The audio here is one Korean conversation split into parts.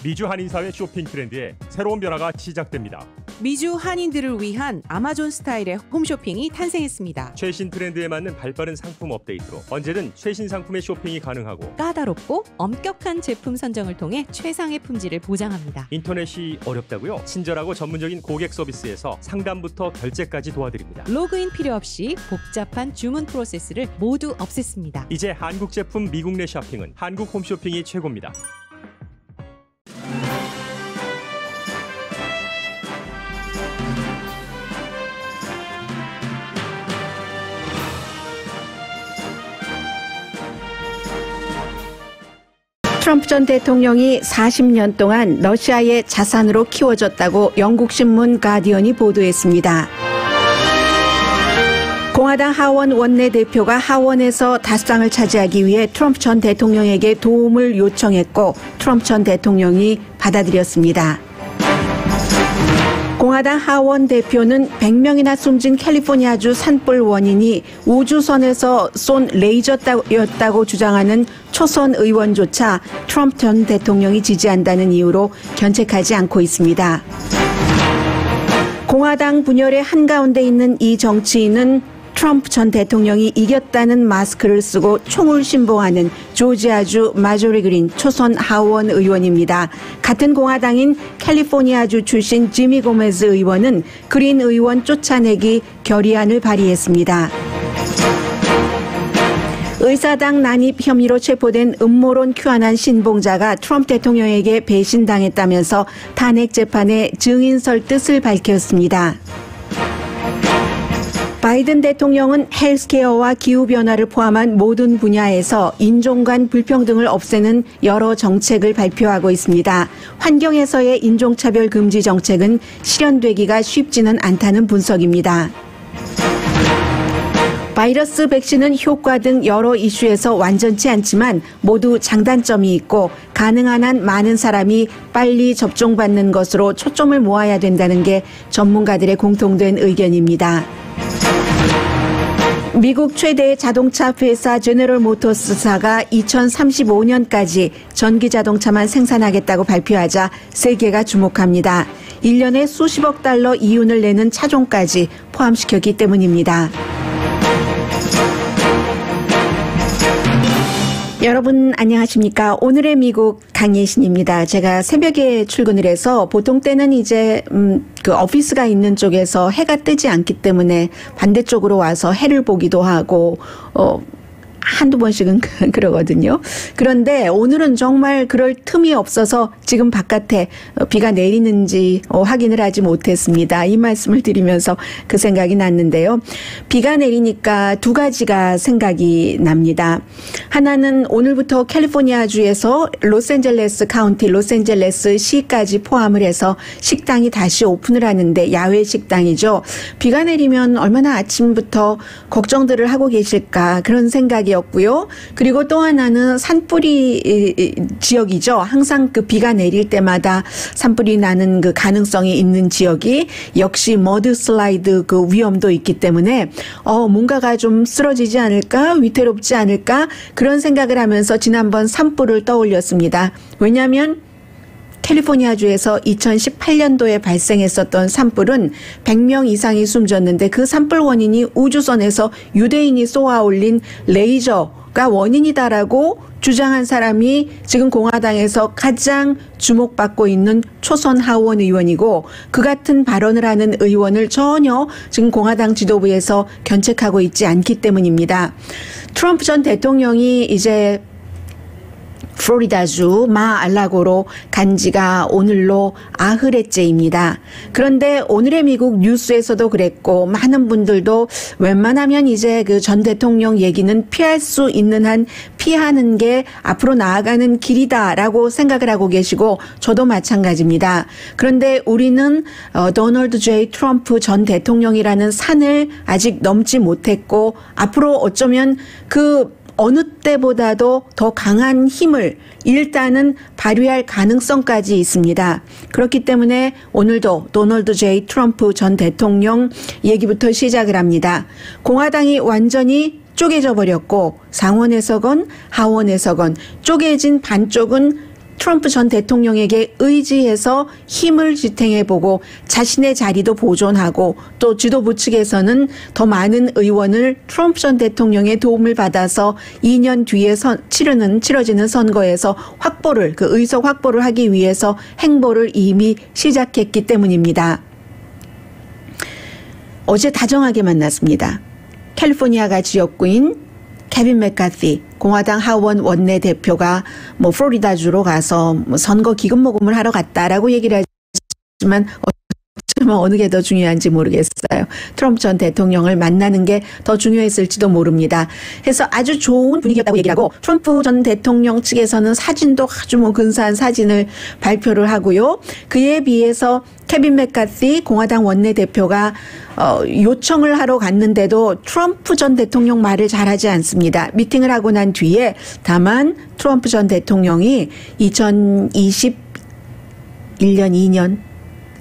미주 한인사회 쇼핑 트렌드에 새로운 변화가 시작됩니다. 미주 한인들을 위한 아마존 스타일의 홈쇼핑이 탄생했습니다. 최신 트렌드에 맞는 발빠른 상품 업데이트로 언제든 최신 상품의 쇼핑이 가능하고 까다롭고 엄격한 제품 선정을 통해 최상의 품질을 보장합니다. 인터넷이 어렵다고요? 친절하고 전문적인 고객 서비스에서 상담부터 결제까지 도와드립니다. 로그인 필요 없이 복잡한 주문 프로세스를 모두 없앴습니다. 이제 한국 제품 미국 내 쇼핑은 한국 홈쇼핑이 최고입니다. 트럼프 전 대통령이 40년 동안 러시아의 자산으로 키워졌다고 영국 신문 가디언이 보도했습니다. 공화당 하원 원내대표가 하원에서 다수당을 차지하기 위해 트럼프 전 대통령에게 도움을 요청했고 트럼프 전 대통령이 받아들였습니다. 공화당 하원 대표는 100명이나 숨진 캘리포니아주 산불 원인이 우주선에서 쏜 레이저였다고 주장하는 초선 의원조차 트럼프 전 대통령이 지지한다는 이유로 견책하지 않고 있습니다. 공화당 분열의 한가운데 있는 이 정치인은 트럼프 전 대통령이 이겼다는 마스크를 쓰고 총을 신봉하는 조지아주 마조리 그린 초선 하원 의원입니다. 같은 공화당인 캘리포니아주 출신 지미 고메즈 의원은 그린 의원 쫓아내기 결의안을 발의했습니다. 의사당 난입 혐의로 체포된 음모론 큐아난 신봉자가 트럼프 대통령에게 배신당했다면서 탄핵 재판에 증인 설 뜻을 밝혔습니다. 바이든 대통령은 헬스케어와 기후변화를 포함한 모든 분야에서 인종 간 불평등을 없애는 여러 정책을 발표하고 있습니다. 환경에서의 인종차별 금지 정책은 실현되기가 쉽지는 않다는 분석입니다. 바이러스 백신은 효과 등 여러 이슈에서 완전치 않지만 모두 장단점이 있고 가능한 한 많은 사람이 빨리 접종받는 것으로 초점을 모아야 된다는 게 전문가들의 공통된 의견입니다. 미국 최대의 자동차 회사 제너럴 모터스사가 2035년까지 전기 자동차만 생산하겠다고 발표하자 세계가 주목합니다. 1년에 수십억 달러 이윤을 내는 차종까지 포함시켰기 때문입니다. 여러분 안녕하십니까? 오늘의 미국 강예신입니다. 제가 새벽에 출근을 해서 보통 때는 이제 그 오피스가 있는 쪽에서 해가 뜨지 않기 때문에 반대쪽으로 와서 해를 보기도 하고 한두 번씩은 그러거든요. 그런데 오늘은 정말 그럴 틈이 없어서 지금 바깥에 비가 내리는지 확인을 하지 못했습니다. 이 말씀을 드리면서 그 생각이 났는데요. 비가 내리니까 두 가지가 생각이 납니다. 하나는 오늘부터 캘리포니아주에서 로스앤젤레스 카운티, 로스앤젤레스 시까지 포함을 해서 식당이 다시 오픈을 하는데 야외 식당이죠. 비가 내리면 얼마나 아침부터 걱정들을 하고 계실까 그런 생각이 였고요. 그리고 또 하나는 산불이 지역이죠. 항상 그 비가 내릴 때마다 산불이 나는 그 가능성이 있는 지역이 역시 머드 슬라이드 그 위험도 있기 때문에 뭔가가 좀 쓰러지지 않을까, 위태롭지 않을까 그런 생각을 하면서 지난번 산불을 떠올렸습니다. 왜냐하면 캘리포니아주에서 2018년도에 발생했었던 산불은 100명 이상이 숨졌는데 그 산불 원인이 우주선에서 유대인이 쏘아 올린 레이저가 원인이다라고 주장한 사람이 지금 공화당에서 가장 주목받고 있는 초선 하원 의원이고 그 같은 발언을 하는 의원을 전혀 지금 공화당 지도부에서 견책하고 있지 않기 때문입니다. 트럼프 전 대통령이 이제 플로리다주 마알라고로 간 지가 오늘로 80회째입니다. 그런데 오늘의 미국 뉴스에서도 그랬고 많은 분들도 웬만하면 이제 그 전 대통령 얘기는 피할 수 있는 한 피하는 게 앞으로 나아가는 길이다라고 생각을 하고 계시고 저도 마찬가지입니다. 그런데 우리는 도널드 J. 트럼프 전 대통령이라는 산을 아직 넘지 못했고 앞으로 어쩌면 그 어느 때보다도 더 강한 힘을 일단은 발휘할 가능성까지 있습니다. 그렇기 때문에 오늘도 도널드 J. 트럼프 전 대통령 얘기부터 시작을 합니다. 공화당이 완전히 쪼개져 버렸고 상원에서건 하원에서건 쪼개진 반쪽은 트럼프 전 대통령에게 의지해서 힘을 지탱해보고 자신의 자리도 보존하고 또 지도부 측에서는 더 많은 의원을 트럼프 전 대통령의 도움을 받아서 2년 뒤에 치러지는 선거에서 그 의석 확보를 하기 위해서 행보를 이미 시작했기 때문입니다. 어제 다정하게 만났습니다. 캘리포니아가 지역구인 케빈 맥카시 공화당 하원 원내대표가 플로리다주로 가서 선거 기금 모금을 하러 갔다라고 얘기를 하지만 어느 게 더 중요한지 모르겠어요. 트럼프 전 대통령을 만나는 게 더 중요했을지도 모릅니다. 그래서 아주 좋은 분위기였다고 얘기를 하고 트럼프 전 대통령 측에서는 사진도 아주 근사한 사진을 발표를 하고요. 그에 비해서 케빈 맥카시 공화당 원내대표가 요청을 하러 갔는데도 트럼프 전 대통령 말을 잘하지 않습니다. 미팅을 하고 난 뒤에 다만 트럼프 전 대통령이 2021년 2년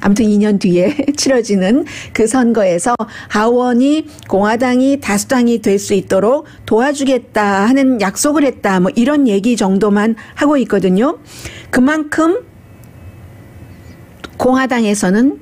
아무튼 2년 뒤에 치러지는 그 선거에서 하원이 공화당이 다수당이 될 수 있도록 도와주겠다 하는 약속을 했다. 이런 얘기 정도만 하고 있거든요. 그만큼 공화당에서는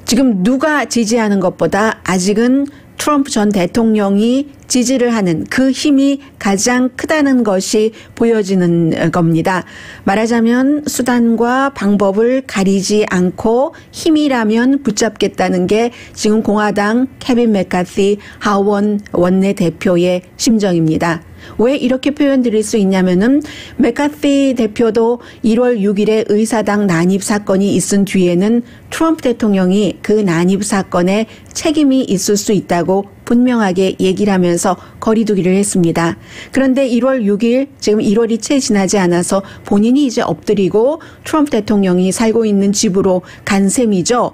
지금 누가 지지하는 것보다 아직은 트럼프 전 대통령이 지지를 하는 그 힘이 가장 크다는 것이 보여지는 겁니다. 말하자면 수단과 방법을 가리지 않고 힘이라면 붙잡겠다는 게 지금 공화당 케빈 맥카시 하원 원내대표의 심정입니다. 왜 이렇게 표현드릴 수 있냐면은 맥카시 대표도 1월 6일에 의사당 난입 사건이 있은 뒤에는 트럼프 대통령이 그 난입 사건에 책임이 있을 수 있다고 분명하게 얘기를 하면서 거리두기를 했습니다. 그런데 1월 6일 지금 1월이 채 지나지 않아서 본인이 이제 엎드리고 트럼프 대통령이 살고 있는 집으로 간 셈이죠.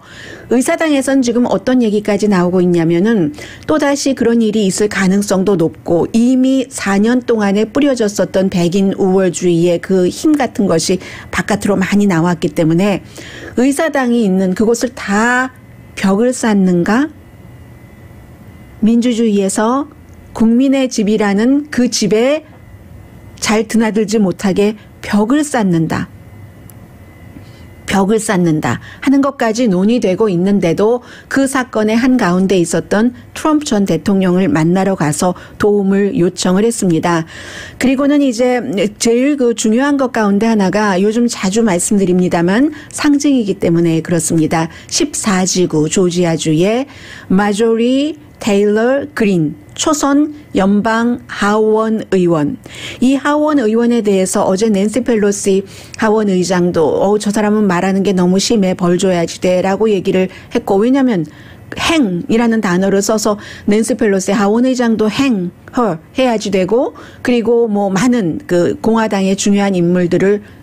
의사당에선 지금 어떤 얘기까지 나오고 있냐면은 또다시 그런 일이 있을 가능성도 높고 이미 4년 동안에 뿌려졌었던 백인 우월주의의 그 힘 같은 것이 바깥으로 많이 나왔기 때문에 의사당이 있는 그곳을 다 벽을 쌓는가? 민주주의에서 국민의 집이라는 그 집에 잘 드나들지 못하게 벽을 쌓는다 하는 것까지 논의되고 있는데도 그 사건의 한가운데 있었던 트럼프 전 대통령을 만나러 가서 도움을 요청을 했습니다. 그리고는 이제 제일 중요한 것 가운데 하나가 요즘 자주 말씀드립니다만 상징이기 때문에 그렇습니다. 14지구 조지아주의 마조리 테일러 그린 초선 연방 하원 의원. 이 하원 의원에 대해서 어제 낸시 펠로시 하원 의장도 저 사람은 말하는 게 너무 심해 벌 줘야지 돼라고 얘기를 했고 왜냐하면 행이라는 단어를 써서 낸시 펠로시 하원 의장도 해야지 되고 그리고 많은 그 공화당의 중요한 인물들을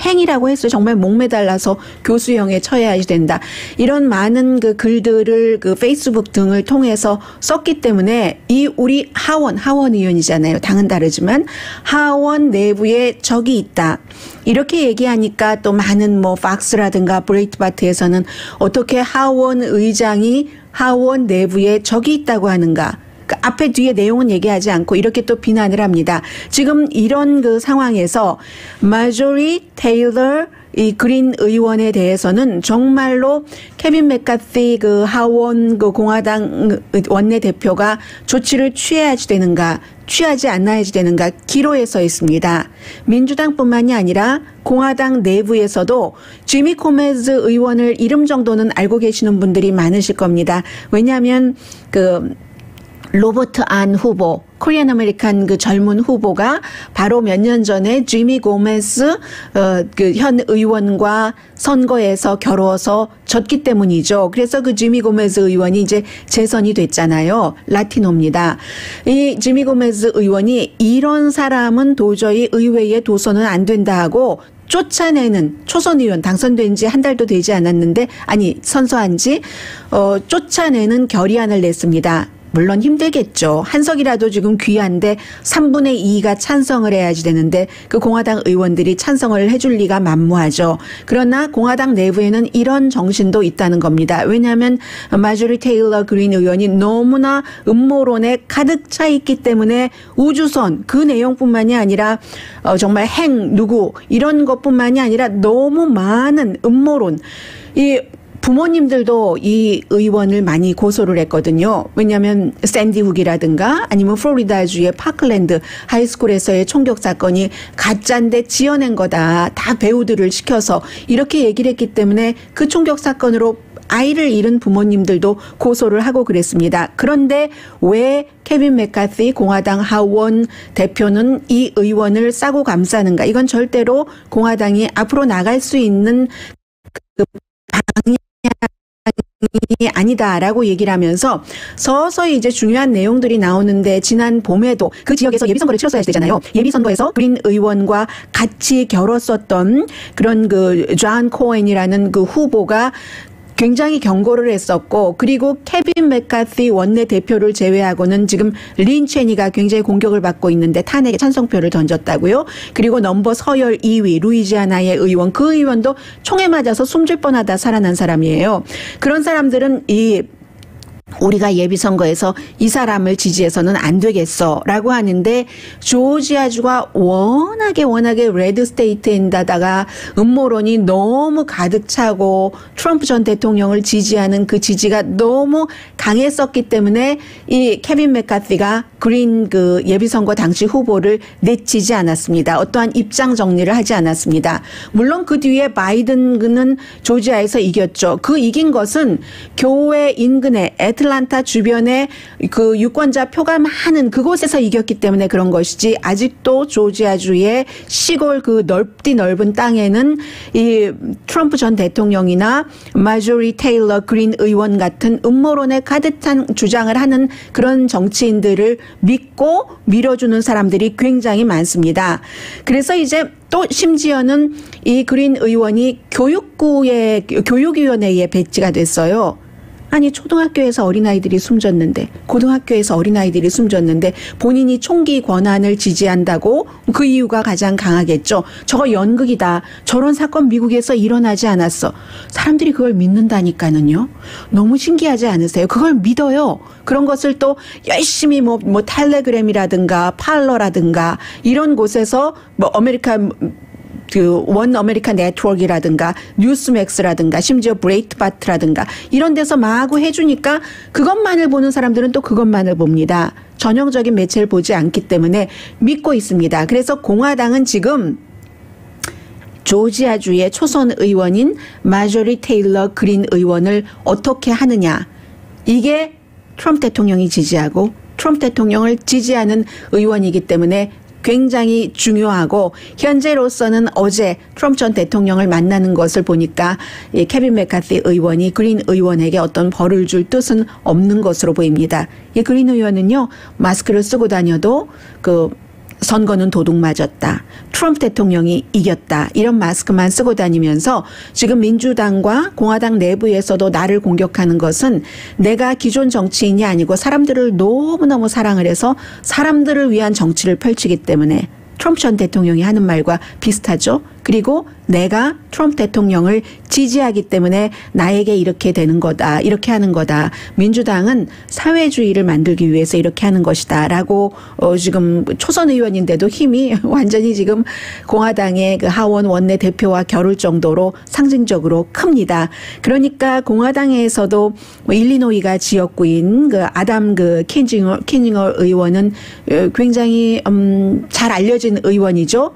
행이라고 했어요. 정말 목매달라서 교수형에 처해야 된다. 이런 많은 그 글들을 그 페이스북 등을 통해서 썼기 때문에 이 우리 하원 의원이잖아요. 당은 다르지만 하원 내부에 적이 있다. 이렇게 얘기하니까 또 많은 팍스라든가 브레이트바트에서는 어떻게 하원 의장이 하원 내부에 적이 있다고 하는가. 앞에 뒤에 내용은 얘기하지 않고 이렇게 또 비난을 합니다. 지금 이런 그 상황에서 마조리 테일러 이 그린 의원에 대해서는 정말로 케빈 맥카시 그 하원 그 공화당 원내대표가 조치를 취해야지 되는가 취하지 않아야지 되는가 기로에 서 있습니다. 민주당뿐만이 아니라 공화당 내부에서도 지미 코메즈 의원을 이름 정도는 알고 계시는 분들이 많으실 겁니다. 왜냐하면 로버트 안 후보, 코리안 아메리칸 그 젊은 후보가 바로 몇 년 전에 지미 고메스 그 현 의원과 선거에서 겨루어서 졌기 때문이죠. 그래서 그 지미 고메스 의원이 이제 재선이 됐잖아요. 라티노입니다. 이 지미 고메스 의원이 이런 사람은 도저히 의회에 둬서는 안 된다 하고 쫓아내는 초선 의원 당선된 지 한 달도 되지 않았는데 선서한 지 쫓아내는 결의안을 냈습니다. 물론 힘들겠죠. 한석이라도 지금 귀한데 3분의 2가 찬성을 해야지 되는데 그 공화당 의원들이 찬성을 해줄 리가 만무하죠. 그러나 공화당 내부에는 이런 정신도 있다는 겁니다. 왜냐하면 마조리 테일러 그린 의원이 너무나 음모론에 가득 차 있기 때문에 우주선 그 내용뿐만이 아니라 정말 누구 이런 것뿐만이 아니라 너무 많은 음모론 이 부모님들도 이 의원을 많이 고소를 했거든요. 왜냐하면 샌디 훅이라든가 아니면 플로리다주의 파클랜드 하이스쿨에서의 총격 사건이 가짜인데 지어낸 거다. 다 배우들을 시켜서 이렇게 얘기를 했기 때문에 그 총격 사건으로 아이를 잃은 부모님들도 고소를 하고 그랬습니다. 그런데 왜 케빈 맥카시 공화당 하원 대표는 이 의원을 싸고 감싸는가? 이건 절대로 공화당이 앞으로 나갈 수 있는 그 방향이 아니다라고 얘기를 하면서 서서히 이제 중요한 내용들이 나오는데 지난 봄에도 그 지역에서 예비선거를 치렀어야 되잖아요. 예비선거에서 그린 의원과 같이 겨뤘었던 그런 그 존 코엔이라는 그 후보가 굉장히 경고를 했었고 그리고 케빈 맥카시 원내대표를 제외하고는 지금 린 체니가 굉장히 공격을 받고 있는데 탄핵에 찬성표를 던졌다고요. 그리고 넘버 서열 2위 루이지아나의 의원 그 의원도 총에 맞아서 숨질 뻔하다 살아난 사람이에요. 그런 사람들은 우리가 예비선거에서 이 사람을 지지해서는 안 되겠어라고 하는데 조지아주가 워낙에 레드 스테이트인데다가 음모론이 너무 가득 차고 트럼프 전 대통령을 지지하는 그 지지가 너무 강했었기 때문에 이 케빈 맥카시가 그린 그 예비선거 당시 후보를 내치지 않았습니다. 어떠한 입장 정리를 하지 않았습니다. 물론 그 뒤에 바이든은 조지아에서 이겼죠. 그 이긴 것은 교회 인근에 애틀란타 주변에 그 유권자 표가 많은 그곳에서 이겼기 때문에 그런 것이지 아직도 조지아주의 시골 그 넓은 땅에는 이 트럼프 전 대통령이나 마조리 테일러 그린 의원 같은 음모론에 가득 찬 주장을 하는 그런 정치인들을 믿고 밀어주는 사람들이 굉장히 많습니다. 그래서 이제 또 심지어는 이 그린 의원이 교육위원회에 배치가 됐어요. 아니 초등학교에서 어린아이들이 숨졌는데 고등학교에서 어린아이들이 숨졌는데 본인이 총기 권한을 지지한다고 그 이유가 가장 강하겠죠. 저거 연극이다. 저런 사건 미국에서 일어나지 않았어. 사람들이 그걸 믿는다니까는요. 너무 신기하지 않으세요? 그걸 믿어요. 그런 것을 또 열심히 뭐 텔레그램이라든가 팔러라든가 이런 곳에서 뭐 원 아메리카 네트워크라든가 뉴스맥스라든가 심지어 브레이트바트라든가 이런 데서 마구 해주니까 그것만을 보는 사람들은 또 그것만을 봅니다. 전형적인 매체를 보지 않기 때문에 믿고 있습니다. 그래서 공화당은 지금 조지아주의 초선 의원인 마조리 테일러 그린 의원을 어떻게 하느냐. 이게 트럼프 대통령이 지지하고 트럼프 대통령을 지지하는 의원이기 때문에 굉장히 중요하고 현재로서는 어제 트럼프 전 대통령을 만나는 것을 보니까 케빈 맥카시 의원이 그린 의원에게 어떤 벌을 줄 뜻은 없는 것으로 보입니다. 이 그린 의원은요. 마스크를 쓰고 다녀도 선거는 도둑 맞았다. 트럼프 대통령이 이겼다. 이런 마스크만 쓰고 다니면서 지금 민주당과 공화당 내부에서도 나를 공격하는 것은 내가 기존 정치인이 아니고 사람들을 너무너무 사랑을 해서 사람들을 위한 정치를 펼치기 때문에 트럼프 전 대통령이 하는 말과 비슷하죠. 그리고 내가 트럼프 대통령을 지지하기 때문에 나에게 이렇게 되는 거다. 이렇게 하는 거다. 민주당은 사회주의를 만들기 위해서 이렇게 하는 것이다. 라고 지금 초선 의원인데도 힘이 완전히 지금 공화당의 그 하원 원내대표와 겨룰 정도로 상징적으로 큽니다. 그러니까 공화당에서도 일리노이가 지역구인 그 아담 킨징어 의원은 굉장히 잘 알려진 의원이죠.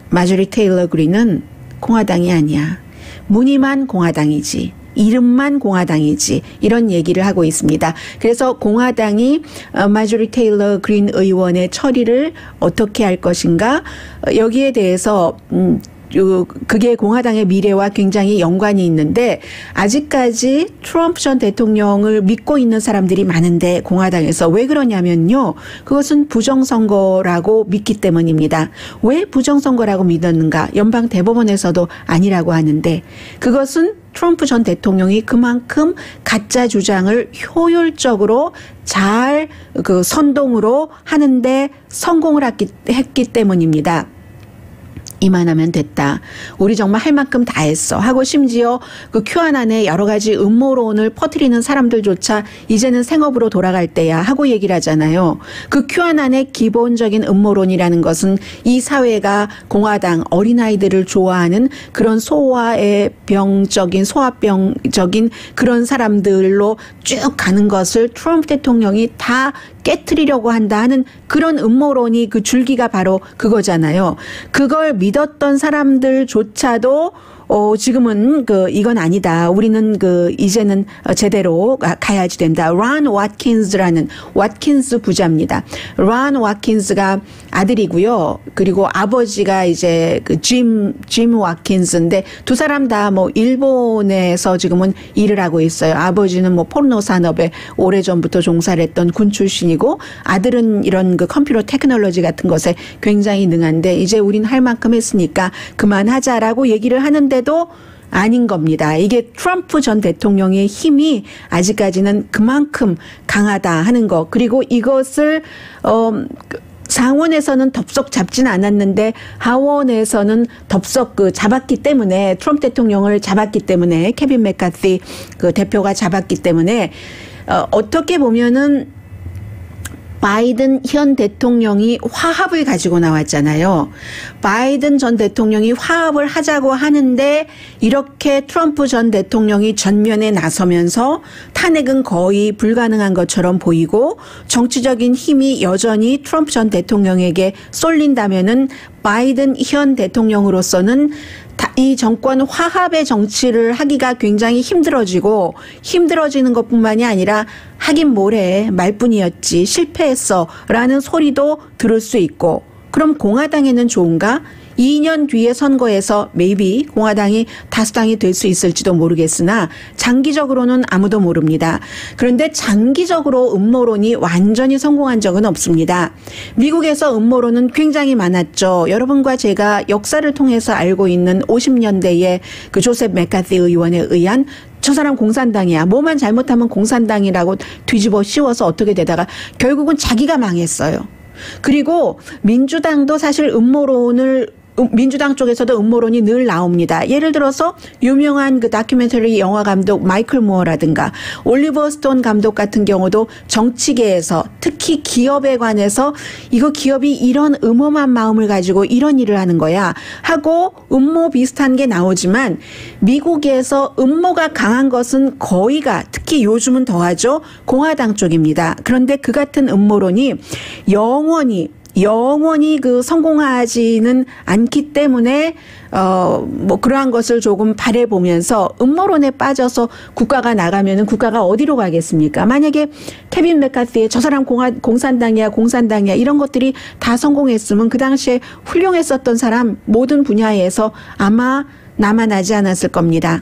마조리 테일러 그린은 공화당이 아니야. 무늬만 공화당이지. 이름만 공화당이지. 이런 얘기를 하고 있습니다. 그래서 공화당이 마조리 테일러 그린 의원의 처리를 어떻게 할 것인가 여기에 대해서 그게 공화당의 미래와 굉장히 연관이 있는데 아직까지 트럼프 전 대통령을 믿고 있는 사람들이 많은데 공화당에서 왜 그러냐면요. 그것은 부정선거라고 믿기 때문입니다. 왜 부정선거라고 믿었는가? 연방 대법원에서도 아니라고 하는데 그것은 트럼프 전 대통령이 그만큼 가짜 주장을 효율적으로 잘 그 선동으로 하는데 성공을 했기 때문입니다. 이만하면 됐다. 우리 정말 할 만큼 다 했어. 하고 심지어 그 QAnon에 여러 가지 음모론을 퍼뜨리는 사람들조차 이제는 생업으로 돌아갈 때야 하고 얘기를 하잖아요. 그 QAnon의 기본적인 음모론이라는 것은 이 사회가 공화당 어린아이들을 좋아하는 그런 소아병적인 그런 사람들로 쭉 가는 것을 트럼프 대통령이 다 깨트리려고 한다 하는 그런 음모론이 그 줄기가 바로 그거잖아요. 그걸 믿었던 사람들조차도 지금은 이건 아니다. 우리는 이제는 제대로 가야지 된다. 론 와킨스라는 와킨스 부자입니다. 론 와킨스가 아들이고요. 그리고 아버지가 이제 짐 와킨스인데 두 사람 다 일본에서 지금은 일을 하고 있어요. 아버지는 포르노 산업에 오래전부터 종사를 했던 군 출신이고 아들은 이런 컴퓨터 테크놀로지 같은 것에 굉장히 능한데 이제 우린 할 만큼 했으니까 그만하자라고 얘기를 하는데 도 아닌 겁니다. 이게 트럼프 전 대통령의 힘이 아직까지는 그만큼 강하다 하는 거. 그리고 이것을 상원에서는 덥석 잡지는 않았는데 하원에서는 덥석 잡았기 때문에 트럼프 대통령을 잡았기 때문에 케빈 맥카시 대표가 잡았기 때문에 어떻게 보면은 바이든 현 대통령이 화합을 가지고 나왔잖아요. 바이든 전 대통령이 화합을 하자고 하는데 이렇게 트럼프 전 대통령이 전면에 나서면서 탄핵은 거의 불가능한 것처럼 보이고 정치적인 힘이 여전히 트럼프 전 대통령에게 쏠린다면은 바이든 현 대통령으로서는 이 정권 화합의 정치를 하기가 굉장히 힘들어지는 것뿐만이 아니라 하긴 뭐래 말뿐이었지 실패했어 라는 소리도 들을 수 있고 그럼 공화당에는 좋은가? 2년 뒤에 선거에서 maybe 공화당이 다수당이 될 수 있을지도 모르겠으나 장기적으로는 아무도 모릅니다. 그런데 장기적으로 음모론이 완전히 성공한 적은 없습니다. 미국에서 음모론은 굉장히 많았죠. 여러분과 제가 역사를 통해서 알고 있는 50년대의 그 조셉 맥카시 의원에 의한 저 사람 공산당이야. 뭐만 잘못하면 공산당이라고 뒤집어 씌워서 어떻게 되다가 결국은 자기가 망했어요. 그리고 민주당도 사실 민주당 쪽에서도 음모론이 늘 나옵니다. 예를 들어서 유명한 다큐멘터리 영화 감독 마이클 무어라든가 올리버 스톤 감독 같은 경우도 정치계에서 특히 기업에 관해서 이거 기업이 이런 음험한 마음을 가지고 이런 일을 하는 거야 하고 음모 비슷한 게 나오지만 미국에서 음모가 강한 것은 거의가 특히 요즘은 더하죠. 공화당 쪽입니다. 그런데 그 같은 음모론이 영원히 성공하지는 않기 때문에 그러한 것을 조금 바라보면서 음모론에 빠져서 국가가 나가면은 국가가 어디로 가겠습니까? 만약에 케빈 맥카시의 저 사람 공산당이야 이런 것들이 다 성공했으면 그 당시에 훌륭했었던 사람 모든 분야에서 아마 남아나지 않았을 겁니다.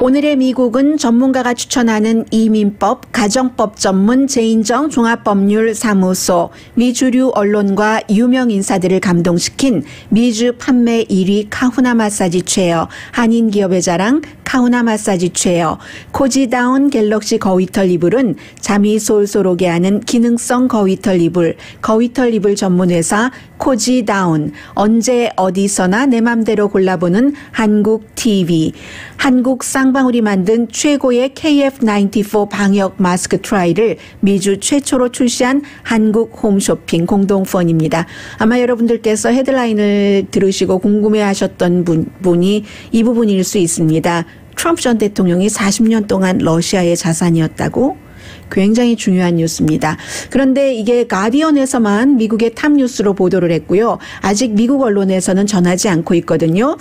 오늘의 미국은 전문가가 추천하는 이민법, 가정법 전문 제인정 종합법률사무소, 미주류 언론과 유명 인사들을 감동시킨 미주 판매 1위 카후나 마사지 체어, 한인 기업의 자랑 카후나 마사지 체어, 코지다운 갤럭시 거위털 이불은 잠이 솔솔 오게 하는 기능성 거위털 이불, 거위털 이불 전문회사 코지다운, 언제 어디서나 내 맘대로 골라보는 한국 TV, 한국 쌍방울이 만든 최고의 KF94 방역 마스크 트라이를 미주 최초로 출시한 한국 홈쇼핑 공동펀입니다. 아마 여러분들께서 헤드라인을 들으시고 궁금해하셨던 분이 이 부분일 수 있습니다. 트럼프 전 대통령이 40년 동안 러시아의 자산이었다고? 굉장히 중요한 뉴스입니다. 그런데 이게 가디언에서만 미국의 탑 뉴스로 보도를 했고요. 아직 미국 언론에서는 전하지 않고 있거든요.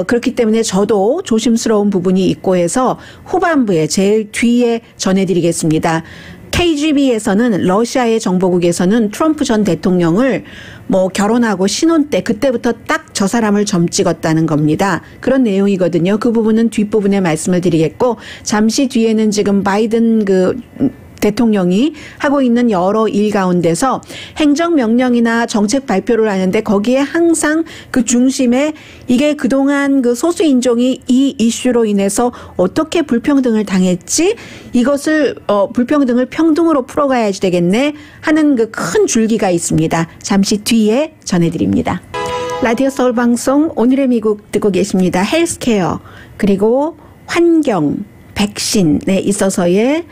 그렇기 때문에 저도 조심스러운 부분이 있고 해서 후반부에 제일 뒤에 전해드리겠습니다. KGB에서는 러시아의 정보국에서는 트럼프 전 대통령을 뭐 결혼하고 신혼 때 그때부터 딱 저 사람을 점 찍었다는 겁니다. 그런 내용이거든요. 그 부분은 뒷부분에 말씀을 드리겠고 잠시 뒤에는 지금 바이든 대통령이 하고 있는 여러 일 가운데서 행정명령이나 정책 발표를 하는데 거기에 항상 그 중심에 이게 그동안 그 소수인종이 이 이슈로 인해서 어떻게 불평등을 당했지 이것을 불평등을 평등으로 풀어가야지 되겠네 하는 그 큰 줄기가 있습니다. 잠시 뒤에 전해드립니다. 라디오 서울 방송 오늘의 미국 듣고 계십니다. 헬스케어 그리고 환경 백신에 있어서의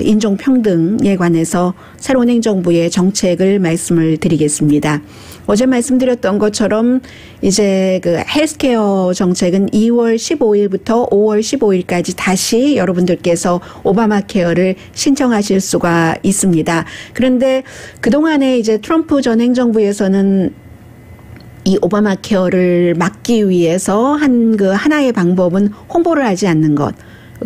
인종평등에 관해서 새로운 행정부의 정책을 말씀을 드리겠습니다. 어제 말씀드렸던 것처럼 이제 그 헬스케어 정책은 2월 15일부터 5월 15일까지 다시 여러분들께서 오바마 케어를 신청하실 수가 있습니다. 그런데 그동안에 이제 트럼프 전 행정부에서는 이 오바마 케어를 막기 위해서 한 그 하나의 방법은 홍보를 하지 않는 것.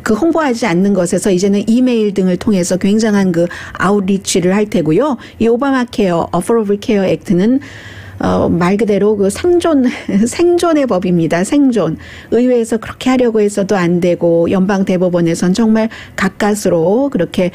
그 홍보하지 않는 것에서 이제는 이메일 등을 통해서 굉장한 그 아웃리치를 할 테고요. 이 오바마 케어, 어포러블 케어 액트는 말 그대로 그 생존의 법입니다. 생존. 의회에서 그렇게 하려고 했어도 안 되고 연방 대법원에선 정말 가까스로 그렇게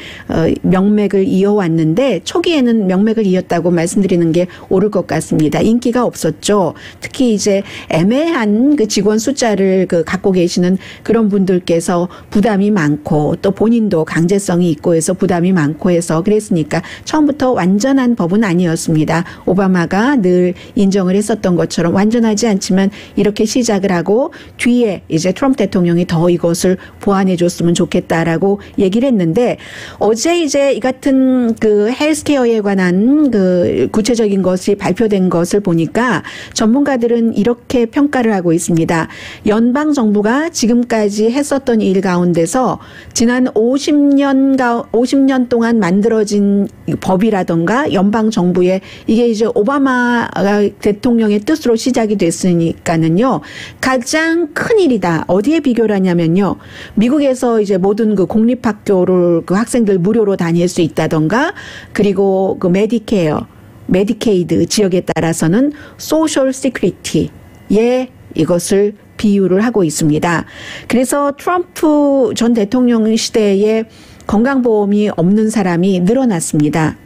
명맥을 이어왔는데 초기에는 명맥을 이었다고 말씀드리는 게 옳을 것 같습니다. 인기가 없었죠. 특히 이제 애매한 그 직원 숫자를 갖고 계시는 그런 분들께서 부담이 많고 또 본인도 강제성이 있고 해서 부담이 많고 해서 그랬으니까 처음부터 완전한 법은 아니었습니다. 오바마가 늘 인정을 했었던 것처럼 완전하지 않지만 이렇게 시작을 하고 뒤에 이제 트럼프 대통령이 더 이것을 보완해 줬으면 좋겠다라고 얘기를 했는데 어제 이제 이 같은 그 헬스케어에 관한 그 구체적인 것이 발표된 것을 보니까 전문가들은 이렇게 평가를 하고 있습니다. 연방 정부가 지금까지 했었던 일 가운데서 지난 50년 동안 만들어진 법이라던가 연방 정부의 이게 이제 오바마 대통령의 뜻으로 시작이 됐으니까는요. 가장 큰 일이다. 어디에 비교를 하냐면요. 미국에서 이제 모든 그 공립학교를 그 학생들 무료로 다닐 수 있다던가 그리고 그 메디케이드 지역에 따라서는 소셜 시큐리티에 이것을 비유를 하고 있습니다. 그래서 트럼프 전 대통령 시대에 건강보험이 없는 사람이 늘어났습니다.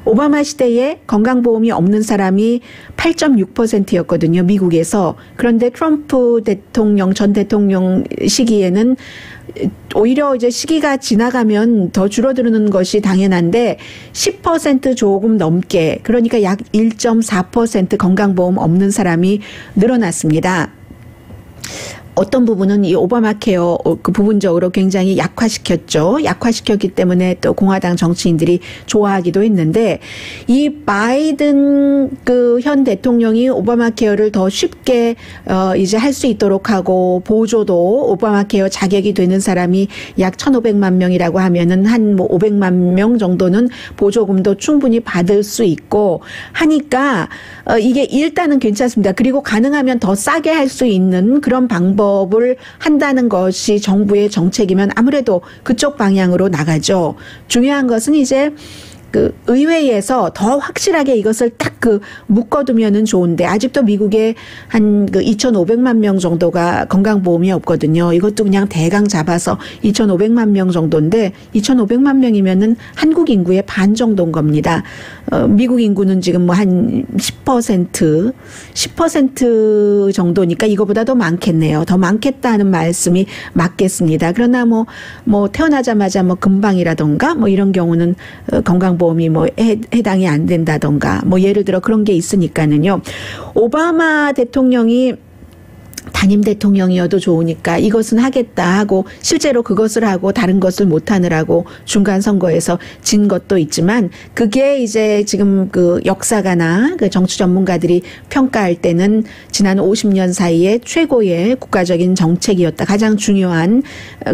오바마 시대에 건강보험이 없는 사람이 8.6%였거든요. 미국에서. 그런데 트럼프 전 대통령 시기에는 오히려 이제 시기가 지나가면 더 줄어드는 것이 당연한데 10% 조금 넘게 그러니까 약 1.4% 건강보험 없는 사람이 늘어났습니다. 어떤 부분은 이 오바마 케어 그 부분적으로 굉장히 약화시켰죠. 약화시켰기 때문에 또 공화당 정치인들이 좋아하기도 했는데 이 바이든 그 현 대통령이 오바마 케어를 더 쉽게 이제 할 수 있도록 하고 보조도 오바마 케어 자격이 되는 사람이 약 1,500만 명이라고 하면은 한 뭐 500만 명 정도는 보조금도 충분히 받을 수 있고 하니까 이게 일단은 괜찮습니다. 그리고 가능하면 더 싸게 할 수 있는 그런 방법을 한다는 것이 정부의 정책이면 아무래도 그쪽 방향으로 나가죠. 중요한 것은 이제 그 의회에서 더 확실하게 이것을 딱 묶어두면은 좋은데 아직도 미국에 한 2,500만 명 정도가 건강보험이 없거든요. 이것도 그냥 대강 잡아서 2,500만 명 정도인데 2,500만 명이면은 한국 인구의 반 정도인 겁니다. 미국 인구는 지금 뭐 한 10% 정도니까 이거보다 더 많겠네요. 더 많겠다는 말씀이 맞겠습니다. 그러나 뭐 태어나자마자 뭐 금방이라던가 뭐 이런 경우는 건강보험이 뭐 해당이 안 된다던가 뭐 예를 들어 그런 게 있으니까는요. 오바마 대통령이 단임 대통령이어도 좋으니까 이것은 하겠다 하고 실제로 그것을 하고 다른 것을 못하느라고 중간 선거에서 진 것도 있지만 그게 이제 지금 그 역사가나 그 정치 전문가들이 평가할 때는 지난 50년 사이에 최고의 국가적인 정책이었다. 가장 중요한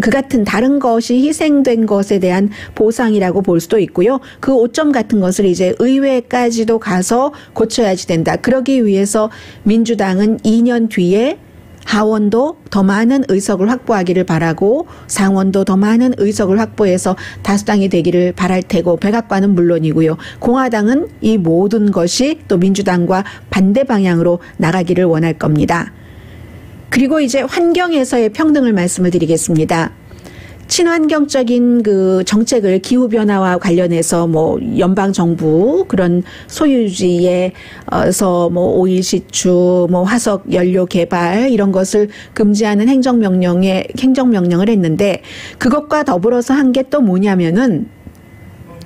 그 같은 다른 것이 희생된 것에 대한 보상이라고 볼 수도 있고요. 그 오점 같은 것을 이제 의회까지도 가서 고쳐야지 된다. 그러기 위해서 민주당은 2년 뒤에 하원도 더 많은 의석을 확보하기를 바라고 상원도 더 많은 의석을 확보해서 다수당이 되기를 바랄 테고 백악관은 물론이고요. 공화당은 이 모든 것이 또 민주당과 반대 방향으로 나가기를 원할 겁니다. 그리고 이제 환경에서의 평등을 말씀을 드리겠습니다. 친환경적인 그 정책을 기후변화와 관련해서 뭐 연방정부 그런 소유주의에서 뭐 오일 시추, 뭐 화석 연료 개발 이런 것을 금지하는 행정명령을 했는데 그것과 더불어서 한 게 또 뭐냐면은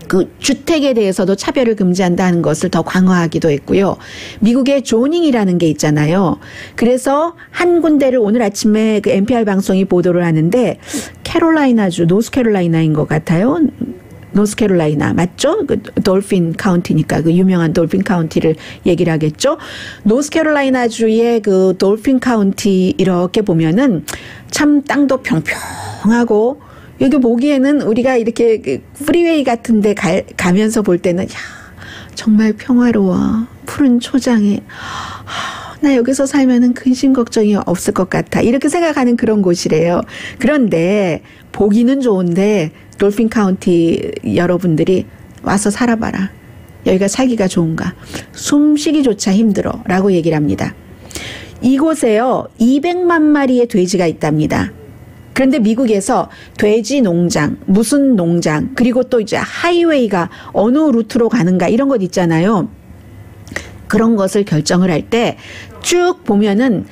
그 주택에 대해서도 차별을 금지한다는 것을 더 강화하기도 했고요. 미국의 조닝이라는 게 있잖아요. 그래서 한 군데를 오늘 아침에 그 NPR 방송이 보도를 하는데 캐롤라이나주, 노스캐롤라이나인 것 같아요. 노스캐롤라이나 맞죠? 그 돌핀 카운티니까 그 유명한 돌핀 카운티를 얘기를 하겠죠. 노스캐롤라이나주의 그 돌핀 카운티 이렇게 보면은 참 땅도 평평하고 여기 보기에는 우리가 이렇게 그 프리웨이 같은 데 가면서 볼 때는 야, 정말 평화로워. 푸른 초장에 나 여기서 살면은 근심 걱정이 없을 것 같아. 이렇게 생각하는 그런 곳이래요. 그런데 보기는 좋은데 돌핀 카운티 여러분들이 와서 살아봐라. 여기가 살기가 좋은가. 숨쉬기조차 힘들어 라고 얘기를 합니다. 이곳에요 200만 마리의 돼지가 있답니다. 그런데 미국에서 돼지 농장, 무슨 농장, 그리고 또 이제 하이웨이가 어느 루트로 가는가 이런 것 있잖아요. 그런 것을 결정을 할 때 쭉 보면은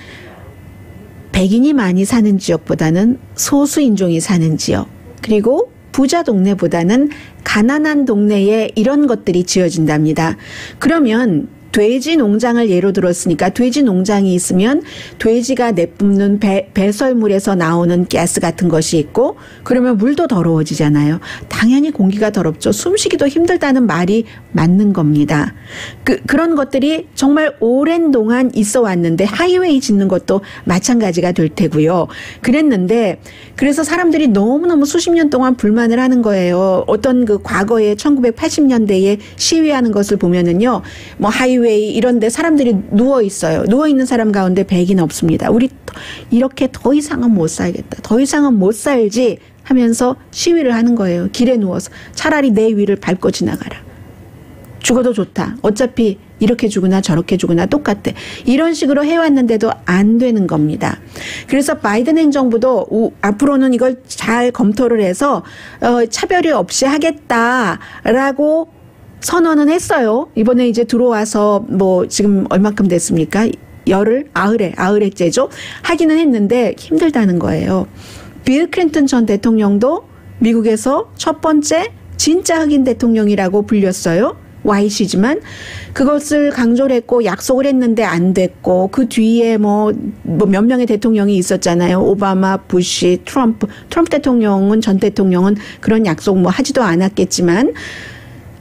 백인이 많이 사는 지역보다는 소수인종이 사는 지역, 그리고 부자 동네보다는 가난한 동네에 이런 것들이 지어진답니다. 그러면 돼지 농장을 예로 들었으니까 돼지 농장이 있으면 돼지가 내뿜는 배설물에서 나오는 가스 같은 것이 있고 그러면 물도 더러워지잖아요. 당연히 공기가 더럽죠. 숨쉬기도 힘들다는 말이 맞는 겁니다. 그런 것들이 정말 오랜 동안 있어 왔는데 하이웨이 짓는 것도 마찬가지가 될 테고요. 그랬는데 그래서 사람들이 너무너무 수십 년 동안 불만을 하는 거예요. 어떤 그 과거에 1980년대에 시위하는 것을 보면은요. 뭐 하이웨이 이런 데 사람들이 누워 있어요. 누워 있는 사람 가운데 백인은 없습니다. 우리 이렇게 더 이상은 못 살겠다. 더 이상은 못 살지 하면서 시위를 하는 거예요. 길에 누워서 차라리 내 위를 밟고 지나가라. 죽어도 좋다. 어차피 이렇게 죽으나 저렇게 죽으나 똑같아. 이런 식으로 해왔는데도 안 되는 겁니다. 그래서 바이든 행정부도 앞으로는 이걸 잘 검토를 해서 차별이 없이 하겠다라고 선언은 했어요. 이번에 이제 들어와서 뭐 지금 얼마큼 됐습니까? 아흘째죠. 하기는 했는데 힘들다는 거예요. 빌 클린턴 전 대통령도 미국에서 첫 번째 진짜 흑인 대통령이라고 불렸어요. YC지만 그것을 강조를 했고 약속을 했는데 안 됐고 그 뒤에 뭐 몇 명의 대통령이 있었잖아요. 오바마, 부시, 트럼프 대통령은 전 대통령은 그런 약속 뭐 하지도 않았겠지만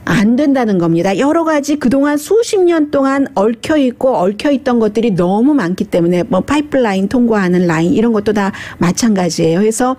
안 된다는 겁니다. 여러 가지 그동안 수십 년 동안 얽혀있던 것들이 너무 많기 때문에 뭐 파이프라인 통과하는 라인 이런 것도 다 마찬가지예요. 그래서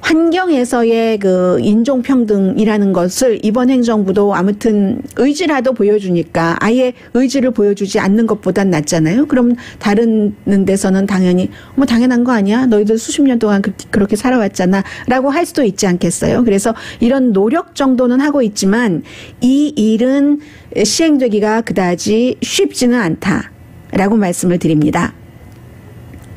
환경에서의 그 인종평등이라는 것을 이번 행정부도 아무튼 의지라도 보여주니까 아예 의지를 보여주지 않는 것보단 낫잖아요. 그럼 다른 데서는 당연히 뭐 당연한 거 아니야? 너희들 수십 년 동안 그렇게 살아왔잖아 라고 할 수도 있지 않겠어요? 그래서 이런 노력 정도는 하고 있지만 이 일은 시행되기가 그다지 쉽지는 않다라고 말씀을 드립니다.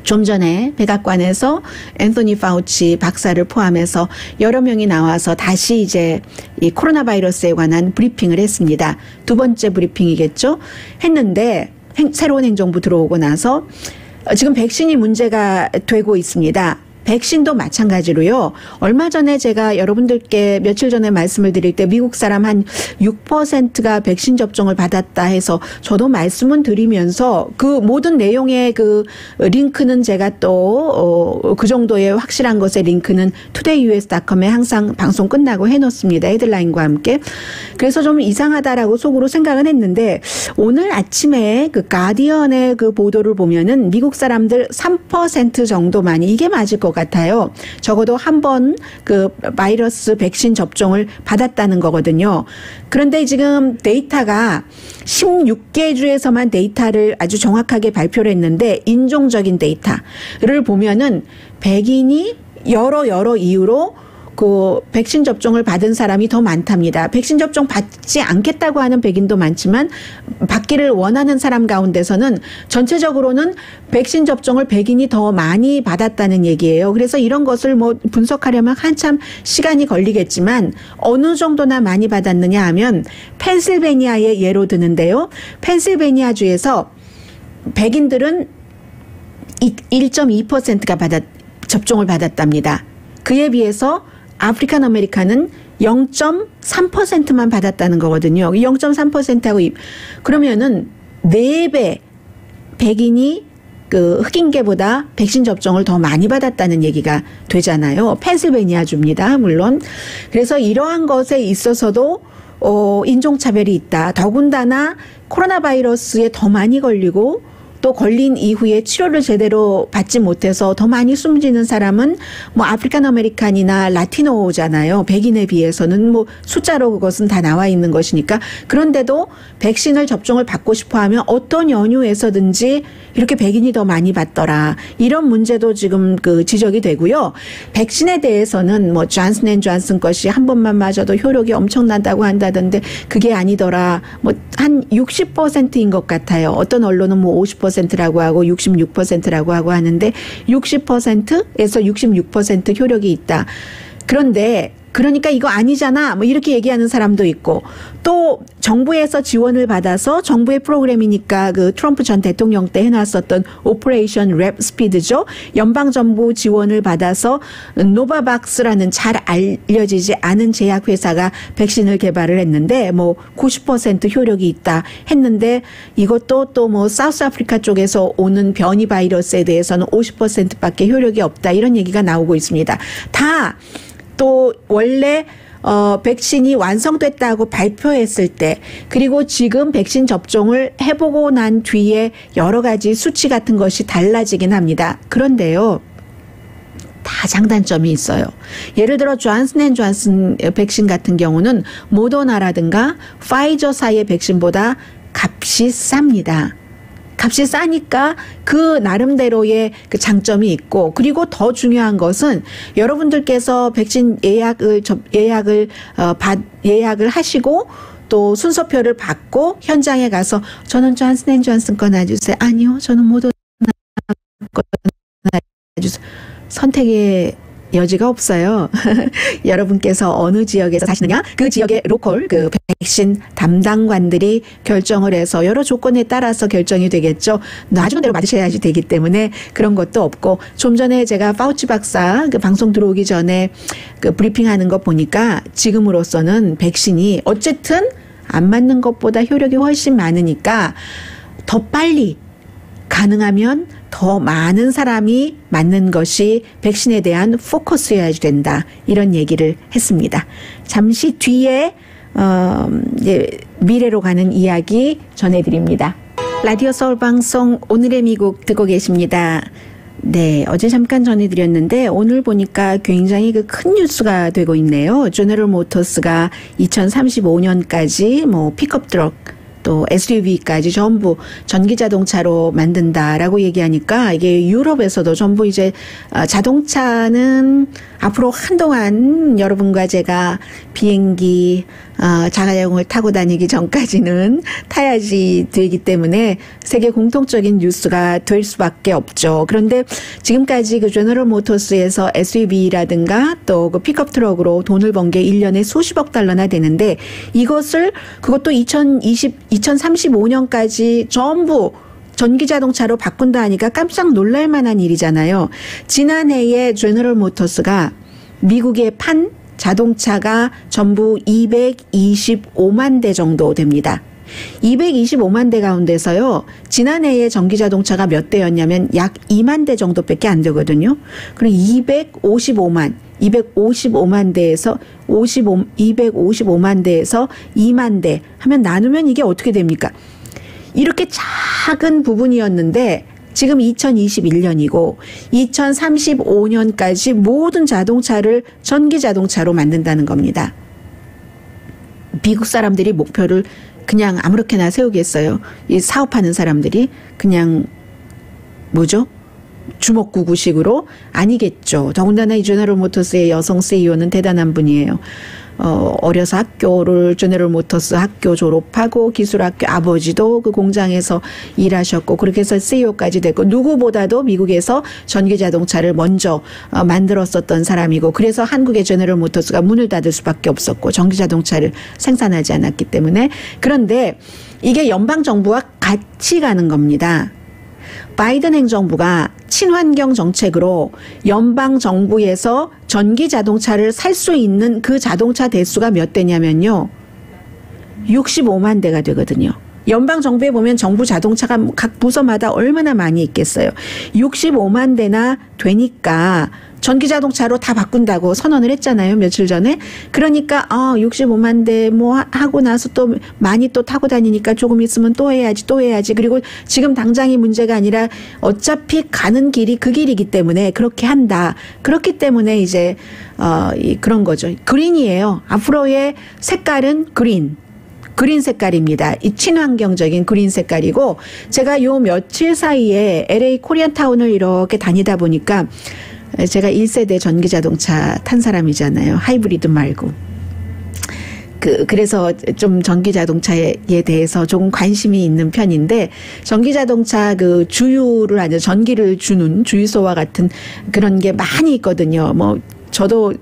좀 전에 백악관에서 앤서니 파우치 박사를 포함해서 여러 명이 나와서 다시 이제 이 코로나 바이러스에 관한 브리핑을 했습니다. 두 번째 브리핑이겠죠. 했는데 새로운 행정부 들어오고 나서 지금 백신이 문제가 되고 있습니다. 백신도 마찬가지로요. 얼마 전에 제가 여러분들께 며칠 전에 말씀을 드릴 때 미국 사람 한 6%가 백신 접종을 받았다 해서 저도 말씀은 드리면서 그 모든 내용의 그 링크는 제가 또 그 정도의 확실한 것의 링크는 todayus.com에 항상 방송 끝나고 해놓습니다. 헤드라인과 함께. 그래서 좀 이상하다라고 속으로 생각은 했는데 오늘 아침에 그 가디언의 그 보도를 보면은 미국 사람들 3% 정도만이 이게 맞을 것 같아요. 적어도 한 번 그 바이러스 백신 접종을 받았다는 거거든요. 그런데 지금 데이터가 16개 주에서만 데이터를 아주 정확하게 발표를 했는데 인종적인 데이터를 보면은 백인이 여러 이유로 그 백신 접종을 받은 사람이 더 많답니다. 백신 접종 받지 않겠다고 하는 백인도 많지만 받기를 원하는 사람 가운데서는 전체적으로는 백신 접종을 백인이 더 많이 받았다는 얘기예요. 그래서 이런 것을 뭐 분석하려면 한참 시간이 걸리겠지만 어느 정도나 많이 받았느냐 하면 펜실베니아의 예로 드는데요. 펜실베니아 주에서 백인들은 1.2%가 접종을 받았답니다. 그에 비해서 아프리칸 아메리칸은 0.3%만 받았다는 거거든요. 0.3%하고 그러면은 4배 백인이 그 흑인계보다 백신 접종을 더 많이 받았다는 얘기가 되잖아요. 펜실베니아 주입니다. 물론. 그래서 이러한 것에 있어서도 인종차별이 있다. 더군다나 코로나 바이러스에 더 많이 걸리고 또 걸린 이후에 치료를 제대로 받지 못해서 더 많이 숨지는 사람은 뭐 아프리칸 아메리칸이나 라티노잖아요. 백인에 비해서는 뭐 숫자로 그것은 다 나와 있는 것이니까. 그런데도 백신을 접종을 받고 싶어 하면 어떤 연유에서든지 이렇게 백인이 더 많이 받더라. 이런 문제도 지금 그 지적이 되고요. 백신에 대해서는 뭐 존슨 앤 존슨 것이 한 번만 맞아도 효력이 엄청난다고 한다던데 그게 아니더라. 뭐 한 60%인 것 같아요. 어떤 언론은 뭐 50%라고 하고 66%라고 하고 하는데 60%에서 66% 효력이 있다. 그런데 그러니까 이거 아니잖아. 뭐 이렇게 얘기하는 사람도 있고 또 정부에서 지원을 받아서 정부의 프로그램이니까 그 트럼프 전 대통령 때 해놨었던 오퍼레이션 랩 스피드죠. 연방정부 지원을 받아서 노바박스라는 잘 알려지지 않은 제약회사가 백신을 개발을 했는데 뭐 90% 효력이 있다 했는데 이것도 또 뭐 사우스 아프리카 쪽에서 오는 변이 바이러스에 대해서는 50%밖에 효력이 없다. 이런 얘기가 나오고 있습니다. 다 또 원래 백신이 완성됐다고 발표했을 때 그리고 지금 백신 접종을 해보고 난 뒤에 여러 가지 수치 같은 것이 달라지긴 합니다. 그런데요. 다 장단점이 있어요. 예를 들어 존슨 앤 존슨 백신 같은 경우는 모더나라든가 파이저사의 백신보다 값이 쌉니다. 값이 싸니까 그 나름대로의 그 장점이 있고 그리고 더 중요한 것은 여러분들께서 백신 예약을 하시고 또 순서표를 받고 현장에 가서 저는 존슨 앤 존슨 거 놔주세요. 아니요. 저는 모더나 거 놔주세요. 선택의 여지가 없어요. 여러분께서 어느 지역에서 사시느냐 그 지역의 로컬 그 백신 담당관들이 결정을 해서 여러 조건에 따라서 결정이 되겠죠. 놔주는 대로 맞으셔야지 되기 때문에 그런 것도 없고 좀 전에 제가 파우치 박사 그 방송 들어오기 전에 그 브리핑하는 거 보니까 지금으로서는 백신이 어쨌든 안 맞는 것보다 효력이 훨씬 많으니까 더 빨리 가능하면 더 많은 사람이 맞는 것이 백신에 대한 포커스여야 된다. 이런 얘기를 했습니다. 잠시 뒤에 이제 미래로 가는 이야기 전해드립니다. 라디오 서울 방송 오늘의 미국 듣고 계십니다. 네, 어제 잠깐 전해드렸는데 오늘 보니까 굉장히 그 큰 뉴스가 되고 있네요. 제너럴 모터스가 2035년까지 뭐 픽업 트럭 또 SUV까지 전부 전기자동차로 만든다라고 얘기하니까 이게 유럽에서도 전부 이제 자동차는 앞으로 한동안 여러분과 제가 비행기 자가용을 타고 다니기 전까지는 타야지 되기 때문에 세계 공통적인 뉴스가 될 수밖에 없죠. 그런데 지금까지 그 제너럴 모터스에서 SUV라든가 또 그 픽업 트럭으로 돈을 번 게 1년에 수십억 달러나 되는데 이것을 그것도 2035년까지 전부 전기자동차로 바꾼다 하니까 깜짝 놀랄 만한 일이잖아요. 지난해에 제너럴 모터스가 미국에 판 자동차가 전부 225만 대 정도 됩니다. 225만 대 가운데서요. 지난해에 전기자동차가 몇 대였냐면 약 2만 대 정도밖에 안 되거든요. 그럼 255만 대에서 255만 대에서 2만 대 하면 나누면 이게 어떻게 됩니까? 이렇게 작은 부분이었는데 지금 2021년이고 2035년까지 모든 자동차를 전기 자동차로 만든다는 겁니다. 미국 사람들이 목표를 그냥 아무렇게나 세우겠어요. 이 사업하는 사람들이 그냥 뭐죠? 주먹구구식으로 아니겠죠. 더군다나 이 제너럴 모터스의 여성 CEO는 대단한 분이에요. 어려서 제너럴 모터스 학교 졸업하고 기술학교, 아버지도 그 공장에서 일하셨고 그렇게 해서 CEO까지 됐고 누구보다도 미국에서 전기 자동차를 먼저 만들었었던 사람이고 그래서 한국의 제너럴 모터스가 문을 닫을 수밖에 없었고 전기 자동차를 생산하지 않았기 때문에. 그런데 이게 연방 정부와 같이 가는 겁니다. 바이든 행정부가 친환경 정책으로 연방 정부에서 전기 자동차를 살 수 있는 그 자동차 대수가 몇 대냐면요. 65만 대가 되거든요. 연방 정부에 보면 정부 자동차가 각 부서마다 얼마나 많이 있겠어요. 65만 대나 되니까 전기 자동차로 다 바꾼다고 선언을 했잖아요. 며칠 전에. 그러니까 65만 대 뭐 하고 나서 또 많이 또 타고 다니니까 조금 있으면 또 해야지. 그리고 지금 당장이 문제가 아니라 어차피 가는 길이 그 길이기 때문에 그렇게 한다. 그렇기 때문에 이제 그런 거죠. 그린이에요. 앞으로의 색깔은 그린 색깔입니다. 이 친환경적인 그린 색깔이고 제가 요 며칠 사이에 LA 코리안타운을 이렇게 다니다 보니까 제가 1세대 전기 자동차 탄 사람이잖아요. 하이브리드 말고. 그래서 좀 전기 자동차에 대해서 조금 관심이 있는 편인데 전기 자동차 그 주유를 하는 전기를 주는 주유소와 같은 그런 게 많이 있거든요. 뭐 저도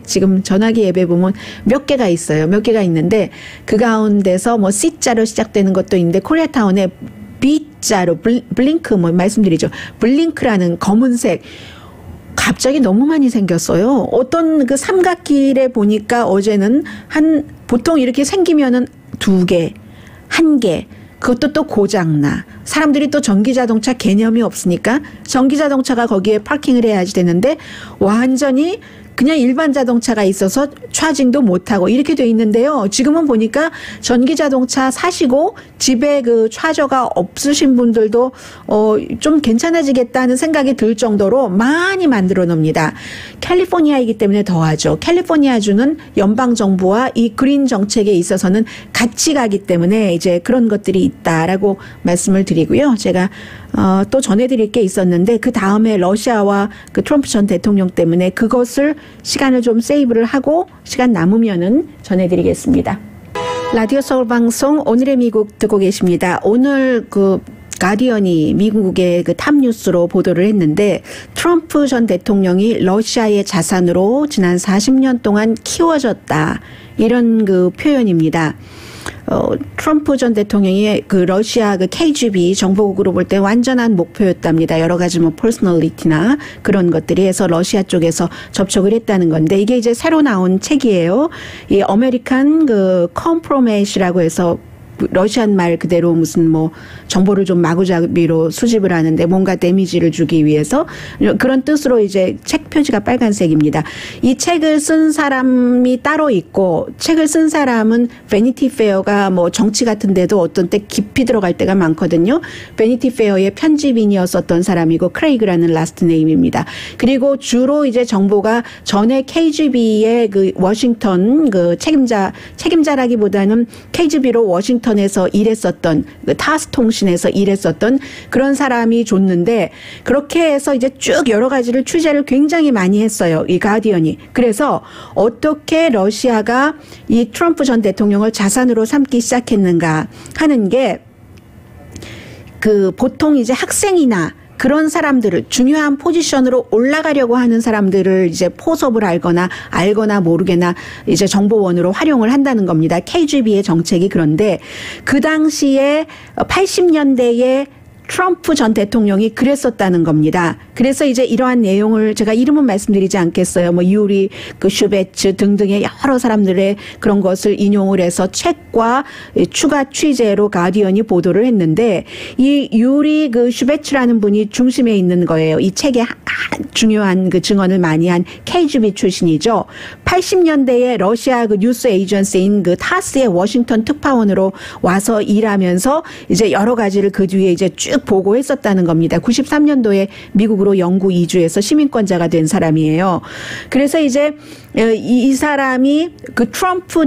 지금 전화기 앱에 보면 몇 개가 있어요. 몇 개가 있는데 그 가운데서 뭐 C자로 시작되는 것도 있는데 코리아타운에 B자로 블링크 뭐 말씀드리죠. 블링크라는 검은색 갑자기 너무 많이 생겼어요. 어떤 그 삼각길에 보니까 어제는 보통 이렇게 생기면은 2개, 1개, 그것도 또 고장나. 사람들이 또 전기자동차 개념이 없으니까 전기자동차가 거기에 파킹을 해야지 되는데 완전히 그냥 일반 자동차가 있어서 차징도 못하고 이렇게 돼 있는데요. 지금은 보니까 전기자동차 사시고 집에 그 차저가 없으신 분들도 좀 괜찮아지겠다는 생각이 들 정도로 많이 만들어 놉니다. 캘리포니아이기 때문에 더하죠. 캘리포니아주는 연방정부와 이 그린 정책에 있어서는 같이 가기 때문에 이제 그런 것들이 있다라고 말씀을 드리고요. 제가 또 전해드릴 게 있었는데 그 다음에 러시아와 그 트럼프 전 대통령 때문에 그것을 시간을 좀 세이브를 하고 시간 남으면은 전해드리겠습니다. 라디오 서울 방송 오늘의 미국 듣고 계십니다. 오늘 그 가디언이 미국의 그 탑뉴스로 보도를 했는데 트럼프 전 대통령이 러시아의 자산으로 지난 40년 동안 키워졌다. 이런 그 표현입니다. 트럼프 전 대통령이 그 러시아 그 KGB 정보국으로 볼 때 완전한 목표였답니다. 여러 가지 뭐 퍼스널리티나 그런 것들이 해서 러시아 쪽에서 접촉을 했다는 건데 이게 이제 새로 나온 책이에요. 이 아메리칸 그 컴프로메이시라고 해서 러시안 말 그대로 무슨 뭐 정보를 좀 마구잡이로 수집을 하는데 뭔가 데미지를 주기 위해서 그런 뜻으로 이제 책 표지가 빨간색입니다. 이 책을 쓴 사람이 따로 있고 책을 쓴 사람은 베니티 페어가 뭐 정치 같은 데도 어떤 때 깊이 들어갈 때가 많거든요. 베니티 페어의 편집인이었었던 사람이고 크레이그라는 라스트 네임입니다. 그리고 주로 이제 정보가 전에 KGB의 그 워싱턴 그 책임자라기보다는 KGB로 워싱턴에서 일했었던 그 타스 통신에서 일했었던 그런 사람이 줬는데 그렇게 해서 이제 쭉 여러 가지를 취재를 굉장히 많이 했어요. 이 가디언이. 그래서 어떻게 러시아가 이 트럼프 전 대통령을 자산으로 삼기 시작했는가 하는 게 그 보통 이제 학생이나 그런 사람들을 중요한 포지션으로 올라가려고 하는 사람들을 이제 포섭을 알거나 모르게나 이제 정보원으로 활용을 한다는 겁니다. KGB의 정책이. 그런데 그 당시에 80년대에 트럼프 전 대통령이 그랬었다는 겁니다. 그래서 이제 이러한 내용을 제가 이름은 말씀드리지 않겠어요. 뭐 유리, 그 슈베츠 등등의 여러 사람들의 그런 것을 인용을 해서 책과 추가 취재로 가디언이 보도를 했는데 이 유리 그 슈베츠라는 분이 중심에 있는 거예요. 이 책에 중요한 그 증언을 많이 한 KGB 출신이죠. 80년대에 러시아 그 뉴스 에이전시인 그 타스의 워싱턴 특파원으로 와서 일하면서 이제 여러 가지를 그 뒤에 이제 쭉 쭉 보고했었다는 겁니다. 93년도에 미국으로 영구 이주해서 시민권자가 된 사람이에요. 그래서 이제 이 사람이 그 트럼프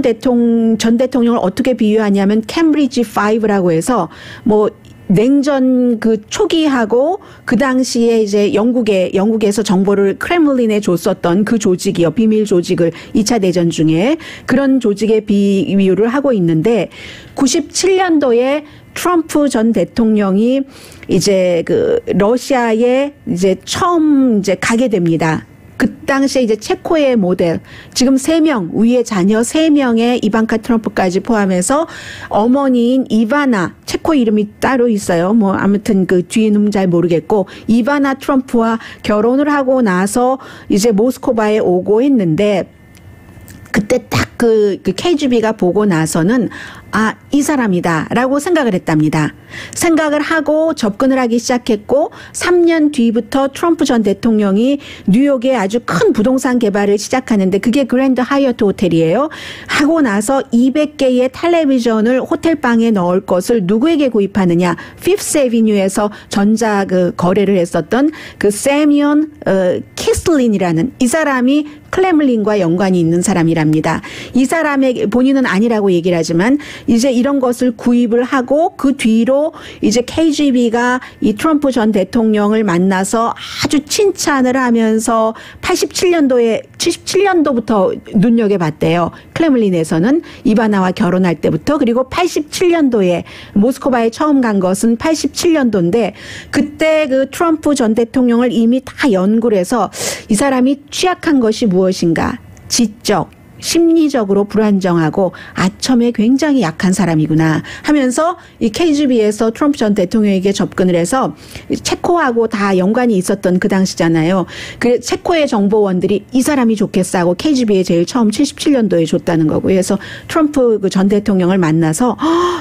전 대통령을 어떻게 비유하냐면 캠브리지 5라고 해서 뭐 냉전 그 초기하고 그 당시에 이제 영국에서 정보를 크렘린에 줬었던 그 조직이요. 비밀 조직을 2차 대전 중에 그런 조직에 비유를 하고 있는데 97년도에 트럼프 전 대통령이 이제 그 러시아에 이제 처음 이제 가게 됩니다. 그 당시에 이제 체코의 모델, 지금 3명, 위에 자녀 3명의 이방카 트럼프까지 포함해서 어머니인 이바나, 체코 이름이 따로 있어요. 뭐 아무튼 그 뒤는 잘 모르겠고, 이바나 트럼프와 결혼을 하고 나서 이제 모스크바에 오고 했는데, 그때 딱 그 KGB가 보고 나서는 이 사람이다라고 생각을 했답니다. 생각을 하고 접근을 하기 시작했고 3년 뒤부터 트럼프 전 대통령이 뉴욕에 아주 큰 부동산 개발을 시작하는데 그게 그랜드 하이어트 호텔이에요. 하고 나서 200개의 텔레비전을 호텔방에 넣을 것을 누구에게 구입하느냐. 피프스 애비뉴에서 전자 그 거래를 했었던 그 세미온 키슬린이라는 이 사람이 클레물린과 연관이 있는 사람이랍니다. 이 사람의 본인은 아니라고 얘기를 하지만 이제 이런 것을 구입을 하고 그 뒤로 이제 KGB가 이 트럼프 전 대통령을 만나서 아주 칭찬을 하면서 77년도부터 눈여겨봤대요. 클레물린에서는 이바나와 결혼할 때부터. 그리고 87년도에 모스크바에 처음 간 것은 87년도인데 그때 그 트럼프 전 대통령을 이미 다 연구를 해서 이 사람이 취약한 것이 무엇인가? 지적, 심리적으로 불안정하고 아첨에 굉장히 약한 사람이구나 하면서 이 KGB에서 트럼프 전 대통령에게 접근을 해서 체코하고 다 연관이 있었던 그 당시잖아요. 그래서 체코의 정보원들이 이 사람이 좋겠어 하고 KGB에 제일 처음 77년도에 줬다는 거고. 그래서 트럼프 그 전 대통령을 만나서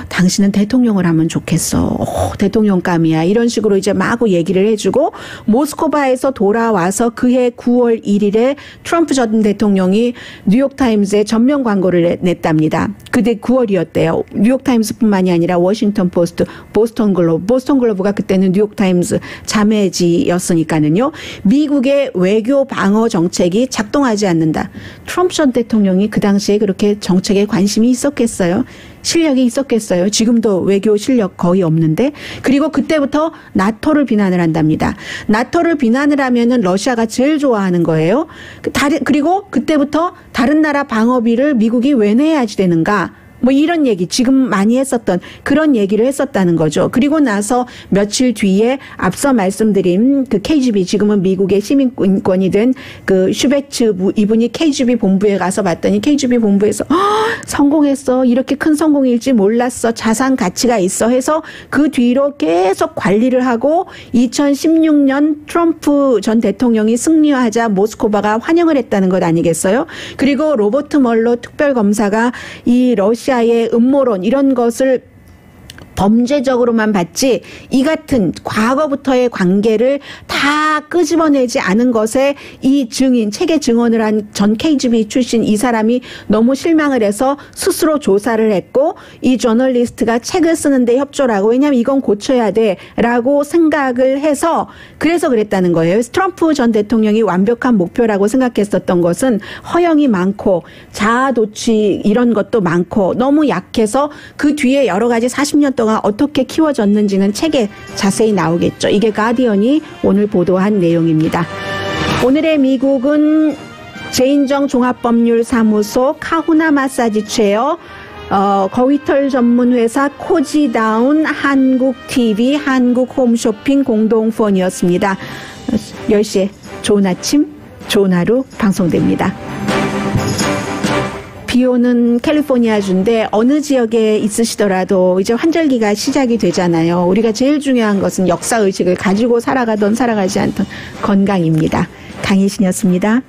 당신은 대통령을 하면 좋겠어. 대통령감이야. 이런 식으로 이제 마구 얘기를 해주고 모스크바에서 돌아와서 그해 9월 1일에 트럼프 전 대통령이 뉴욕타임스에 전면 광고를 냈답니다. 그때 9월이었대요. 뉴욕타임스뿐만이 아니라 워싱턴 포스트, 보스턴 글로브가 그때는 뉴욕타임스 자매지였으니까는요. 미국의 외교 방어 정책이 작동하지 않는다. 트럼프 전 대통령이 그 당시에 그렇게 정책에 관심이 있었겠어요? 실력이 있었겠어요? 지금도 외교 실력 거의 없는데. 그리고 그때부터 나토를 비난을 한답니다. 나토를 비난을 하면은 러시아가 제일 좋아하는 거예요. 그리고 그때부터 다른 나라 방어비를 미국이 왜 내야지 되는가? 뭐 이런 얘기 지금 많이 했었던 그런 얘기를 했었다는 거죠. 그리고 나서 며칠 뒤에 앞서 말씀드린 그 KGB 지금은 미국의 시민권이 된 그 슈베츠 이분이 KGB 본부에 가서 봤더니 KGB 본부에서 성공했어. 이렇게 큰 성공일지 몰랐어. 자산 가치가 있어 해서 그 뒤로 계속 관리를 하고 2016년 트럼프 전 대통령이 승리하자 모스크바가 환영을 했다는 것 아니겠어요? 그리고 로버트 멀러 특별검사가 이 러시아의 음모론 이런 것을 범죄적으로만 봤지 이 같은 과거부터의 관계를 다 끄집어내지 않은 것에 이 증인, 책에 증언을 한 전 KGB 출신 이 사람이 너무 실망을 해서 스스로 조사를 했고 이 저널리스트가 책을 쓰는데 협조를 하고 왜냐하면 이건 고쳐야 돼라고 생각을 해서 그래서 그랬다는 거예요. 트럼프 전 대통령이 완벽한 목표라고 생각했었던 것은 허영이 많고 자아도취 이런 것도 많고 너무 약해서 그 뒤에 여러 가지 40년 동안 어떻게 키워졌는지는 책에 자세히 나오겠죠. 이게 가디언이 오늘 보도한 내용입니다. 오늘의 미국은 제인정 종합법률사무소 카후나 마사지 체어 거위털 전문 회사 코지다운 한국TV 한국홈쇼핑 공동후원이었습니다. 10시에 좋은 아침 좋은 하루 방송됩니다. 비 오는 캘리포니아주인데 어느 지역에 있으시더라도 이제 환절기가 시작이 되잖아요. 우리가 제일 중요한 것은 역사의식을 가지고 살아가던 살아가지 않던 건강입니다. 강혜신이었습니다.